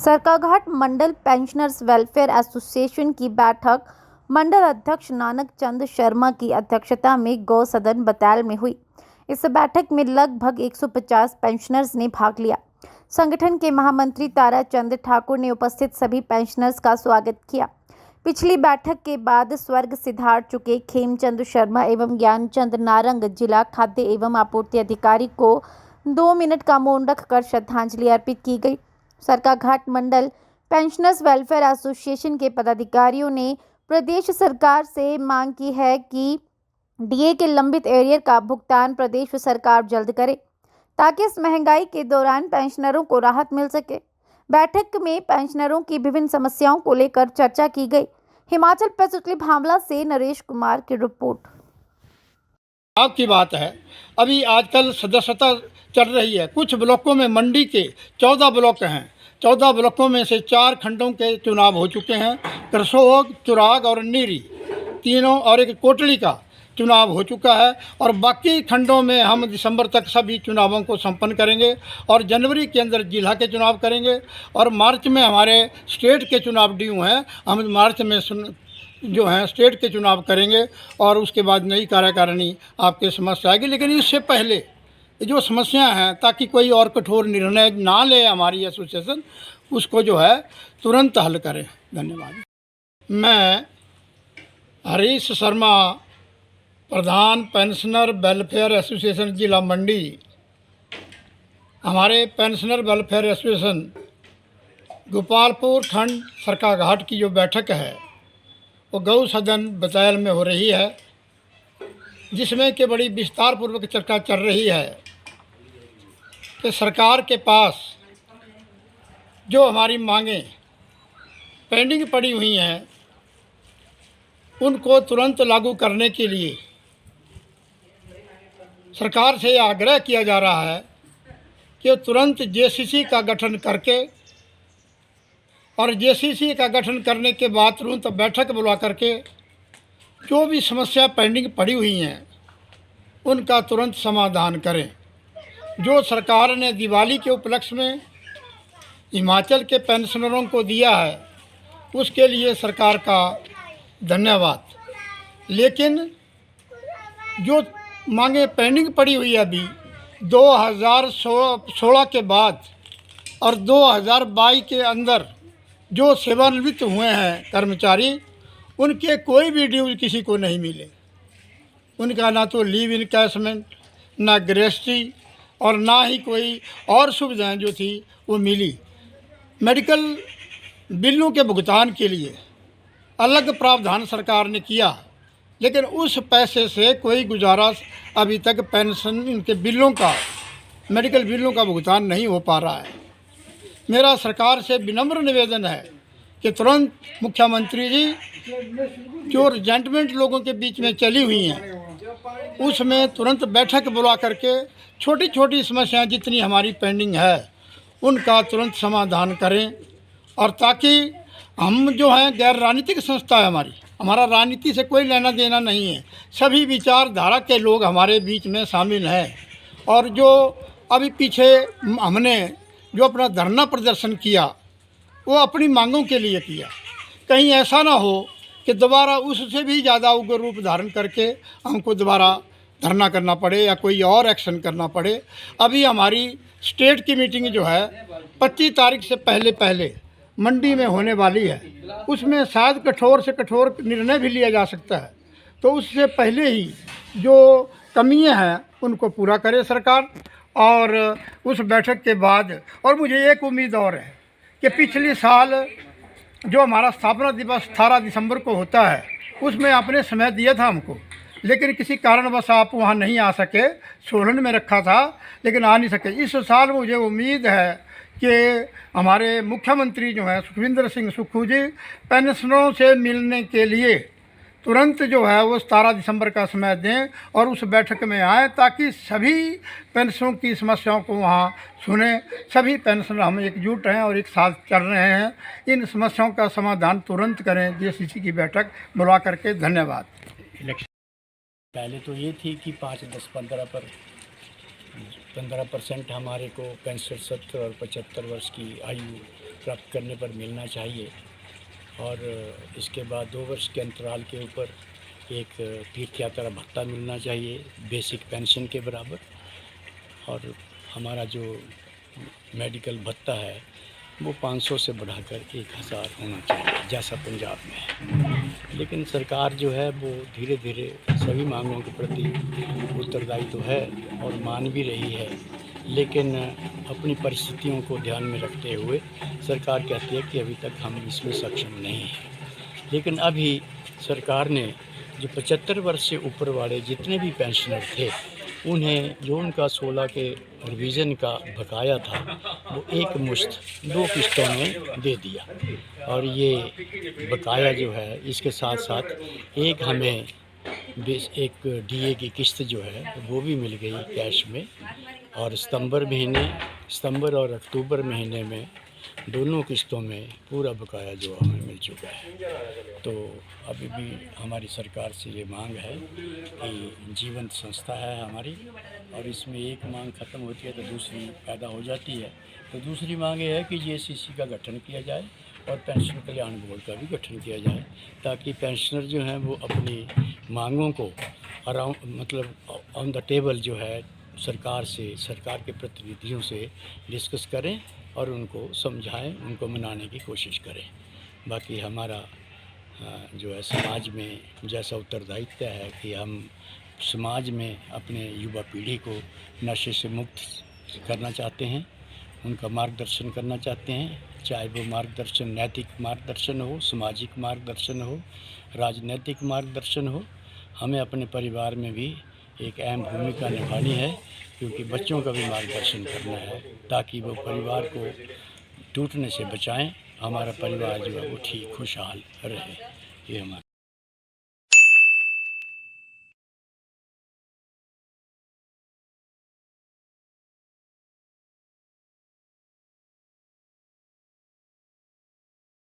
सरकाघाट मंडल pensioners welfare association की बैठक मंडल अध्यक्ष नानक चंद शर्मा की अध्यक्षता में गौ सदन बतैल में हुई। इस बैठक में लगभग 150 पेंशनर्स ने भाग लिया। संगठन के महामंत्री ताराचंद ठाकुर ने उपस्थित सभी पेंशनर्स का स्वागत किया। पिछली बैठक के बाद स्वर्ग सिधार चुके खेमचंद शर्मा एवं ज्ञानचंद नारंग जिला खाद्य एवं आपूर्ति अधिकारी को 2 मिनट का मौन रखकर श्रद्धांजलि अर्पित की गई। सरकाघाट मंडल पेंशनर्स वेलफेयर एसोसिएशन के पदाधिकारियों ने प्रदेश सरकार से मांग की है कि डीए के लंबित एरियर का भुगतान प्रदेश सरकार जल्द करे ताकि इस महंगाई के दौरान पेंशनरों को राहत मिल सके। बैठक में पेंशनरों की विभिन्न समस्याओं को लेकर चर्चा की गई। हिमाचल प्रस्तुति भावला से नरेश कुमार की रिपोर्ट। आपकी बात है, अभी आजकल सदस्यता चल रही है। कुछ ब्लॉकों में मंडी के 14 ब्लॉक हैं। 14 ब्लॉकों में से 4 खंडों के चुनाव हो चुके हैं। करसोग, चुराग और नीरी तीनों और एक कोटली का चुनाव हो चुका है और बाकी खंडों में हम दिसंबर तक सभी चुनावों को संपन्न करेंगे और जनवरी के अंदर जिला के चुनाव करेंगे और मार्च में हमारे स्टेट के चुनाव ड्यू हैं। हम मार्च में जो हैं स्टेट के चुनाव करेंगे और उसके बाद नई कार्यकारिणी आपके समक्ष आएगी। लेकिन इससे पहले जो समस्याएं हैं, ताकि कोई और कठोर निर्णय ना ले हमारी एसोसिएशन, उसको जो है तुरंत हल करें। धन्यवाद। मैं हरीश शर्मा, प्रधान पेंशनर वेलफेयर एसोसिएशन जिला मंडी। हमारे पेंशनर वेलफेयर एसोसिएशन गोपालपुर खंड सरकाघाट की जो बैठक है वो गौ सदन बतैल में हो रही है, जिसमें कि बड़ी विस्तार पूर्वक चर्चा चल रही है कि सरकार के पास जो हमारी मांगें पेंडिंग पड़ी हुई हैं उनको तुरंत लागू करने के लिए सरकार से आग्रह किया जा रहा है कि तुरंत जेसीसी का गठन करके और जेसीसी का गठन करने के बाद तुरंत बैठक बुला करके जो भी समस्या पेंडिंग पड़ी हुई हैं उनका तुरंत समाधान करें। जो सरकार ने दिवाली के उपलक्ष्य में हिमाचल के पेंशनरों को दिया है उसके लिए सरकार का धन्यवाद। लेकिन जो मांगे पेंडिंग पड़ी हुई है अभी 2016 के बाद और 2022 के अंदर जो सेवानिवृत्त हुए हैं कर्मचारी, उनके कोई भी ड्यूज किसी को नहीं मिले। उनका ना तो लीव इनकैशमेंट, ना ग्रेस्टी और ना ही कोई और सुविधाएं जो थी वो मिली। मेडिकल बिलों के भुगतान के लिए अलग प्रावधान सरकार ने किया, लेकिन उस पैसे से कोई गुजारा अभी तक पेंशन इनके बिलों का, मेडिकल बिलों का भुगतान नहीं हो पा रहा है। मेरा सरकार से विनम्र निवेदन है कि तुरंत मुख्यमंत्री जी जो रिजेंटमेंट लोगों के बीच में चली हुई हैं उसमें तुरंत बैठक बुला करके छोटी छोटी समस्याएं जितनी हमारी पेंडिंग है उनका तुरंत समाधान करें और ताकि हम जो हैं गैर राजनीतिक संस्था है हमारा राजनीति से कोई लेना देना नहीं है। सभी विचारधारा के लोग हमारे बीच में शामिल हैं और जो अभी पीछे हमने जो अपना धरना प्रदर्शन किया वो अपनी मांगों के लिए किया। कहीं ऐसा ना हो कि दोबारा उससे भी ज़्यादा उग्र रूप धारण करके हमको दोबारा धरना करना पड़े या कोई और एक्शन करना पड़े। अभी हमारी स्टेट की मीटिंग जो है 25 तारीख से पहले मंडी में होने वाली है। उसमें शायद कठोर से कठोर निर्णय भी लिया जा सकता है, तो उससे पहले ही जो कमियां हैं उनको पूरा करे सरकार। और उस बैठक के बाद और मुझे एक उम्मीद और है कि पिछले साल जो हमारा स्थापना दिवस 18 दिसंबर को होता है उसमें आपने समय दिया था हमको, लेकिन किसी कारणवश आप वहाँ नहीं आ सके। सोलन में रखा था लेकिन आ नहीं सके। इस साल मुझे उम्मीद है कि हमारे मुख्यमंत्री जो हैं सुखविंदर सिंह सुक्खू जी पेंशनरों से मिलने के लिए तुरंत जो है वो 17 दिसंबर का समय दें और उस बैठक में आएँ ताकि सभी पेंशनों की समस्याओं को वहाँ सुने। सभी पेंशनर हम एकजुट हैं और एक साथ चल रहे हैं। इन समस्याओं का समाधान तुरंत करें जेसीसी की बैठक बुला करके। धन्यवाद। पहले तो ये थी कि 5, 10, 15% हमारे को 65, 70 और 75 वर्ष की आयु प्राप्त करने पर मिलना चाहिए। और इसके बाद 2 वर्ष के अंतराल के ऊपर एक तीर्थ यात्रा भत्ता मिलना चाहिए बेसिक पेंशन के बराबर। और हमारा जो मेडिकल भत्ता है वो 500 से बढ़ाकर 1000 होना चाहिए, जैसा पंजाब में है। लेकिन सरकार जो है वो धीरे धीरे सभी मांगों के प्रति उत्तरदायी तो है और मान भी रही है, लेकिन अपनी परिस्थितियों को ध्यान में रखते हुए सरकार कहती है कि अभी तक हम इसमें सक्षम नहीं हैं। लेकिन अभी सरकार ने जो 75 वर्ष से ऊपर वाले जितने भी पेंशनर थे उन्हें जो उनका 16 के रिवीजन का बकाया था वो एक मुश्त 2 किस्तों में दे दिया। और ये बकाया जो है इसके साथ साथ एक हमें एक डीए की किस्त जो है वो भी मिल गई कैश में। और सितंबर और अक्टूबर महीने में दोनों किस्तों में पूरा बकाया जो हमें मिल चुका है। तो अभी भी हमारी सरकार से ये मांग है कि जीवंत संस्था है हमारी, और इसमें एक मांग ख़त्म होती है तो दूसरी पैदा हो जाती है। तो दूसरी मांग ये है कि जेसीसी का गठन किया जाए और पेंशन कल्याण बोर्ड का भी गठन किया जाए, ताकि पेंशनर जो हैं वो अपनी मांगों को ऑन द टेबल जो है सरकार के प्रतिनिधियों से डिस्कस करें और उनको समझाएं, उनको मनाने की कोशिश करें। बाकी हमारा जो है समाज में जैसा उत्तरदायित्व है कि हम समाज में अपने युवा पीढ़ी को नशे से मुक्त करना चाहते हैं, उनका मार्गदर्शन करना चाहते हैं, चाहे वो मार्गदर्शन नैतिक मार्गदर्शन हो, सामाजिक मार्गदर्शन हो, राजनीतिक मार्गदर्शन हो। हमें अपने परिवार में भी एक अहम भूमिका निभानी है, क्योंकि बच्चों का भी मार्गदर्शन करना है ताकि वो परिवार को टूटने से बचाएं, हमारा परिवार जो है वो ठीक खुशहाल रहे। ये हमारा